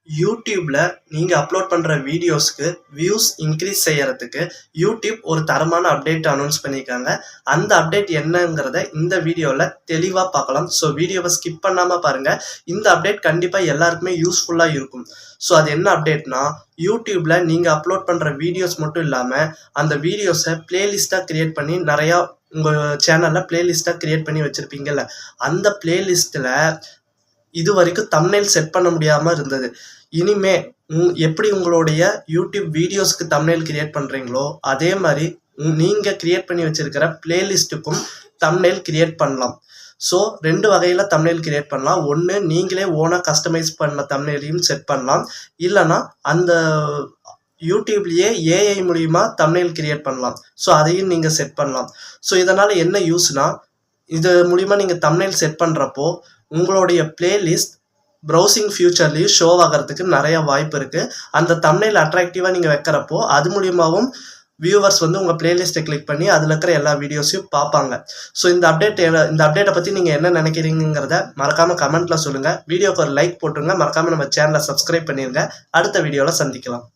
யூடியூப்ல நீங்க அப்லோட் பண்ற வீடியோஸ்க்கு வியூஸ் இன்க்ரீஸ் செய்யறதுக்கு யூடியூப் ஒரு தரமான அப்டேட் அனௌன்ஸ் பண்ணியிருக்காங்க. அந்த அப்டேட் என்னங்கிறத இந்த வீடியோல தெளிவா பார்க்கலாம். ஸோ வீடியோவை ஸ்கிப் பண்ணாம பாருங்க. இந்த அப்டேட் கண்டிப்பா எல்லாருக்குமே யூஸ்ஃபுல்லா இருக்கும். ஸோ அது என்ன அப்டேட்னா, யூடியூப்ல நீங்க அப்லோட் பண்ற வீடியோஸ் மட்டும் இல்லாம அந்த வீடியோஸை பிளேலிஸ்டா கிரியேட் பண்ணி நிறையா உங்க சேனல்ல பிளேலிஸ்டா கிரியேட் பண்ணி வச்சிருப்பீங்கல்ல, அந்த பிளேலிஸ்ட்ல இது வரைக்கும் தம்ப்நெயில் செட் பண்ண முடியாம இருந்தது. இனிமே எப்படி உங்களுடைய யூடியூப் வீடியோஸ்க்கு தம்ப்நெயில் கிரியேட் பண்றீங்களோ அதே மாதிரி நீங்க கிரியேட் பண்ணி வச்சிருக்கிற பிளேலிஸ்ட்டுக்கும் தம்ப்நெயில் கிரியேட் பண்ணலாம். ஸோ 2 வகையில தம்ப்நெயில் கிரியேட் பண்ணலாம். ஒன்று நீங்களே ஓனாக கஸ்டமைஸ் பண்ண தம்ப்நெயிலையும் செட் பண்ணலாம். இல்லைன்னா அந்த யூடியூப்லேயே ஏஐ மூலியமா தம்ப்நெயில் கிரியேட் பண்ணலாம். ஸோ அதையும் நீங்கள் செட் பண்ணலாம். ஸோ இதனால் என்ன யூஸ்னா, இது மூலிமா நீங்கள் தம்ப்நெயில் செட் பண்ணுறப்போ உங்களுடைய பிளேலிஸ்ட் ப்ரௌசிங் ஃபியூச்சர்லேயும் ஷோ ஆகிறதுக்கு நிறைய வாய்ப்பு இருக்குது. அந்த தம்ப்நெயில் அட்ராக்டிவாக நீங்கள் வைக்கிறப்போ அது மூலியமாகவும் வியூவர்ஸ் உங்கள் பிளேலிஸ்ட்டை கிளிக் பண்ணி அதில் இருக்கிற எல்லா வீடியோஸையும் பார்ப்பாங்க. ஸோ இந்த அப்டேட்டை பற்றி நீங்கள் என்ன நினைக்கிறீங்கிறத மறக்காமல் கமெண்ட்டில் சொல்லுங்கள். வீடியோக்கு ஒரு லைக் போட்டுருங்க. மறக்காமல் நம்ம சேனலை சப்ஸ்கிரைப் பண்ணிடுங்க. அடுத்த வீடியோவில் சந்திக்கலாம்.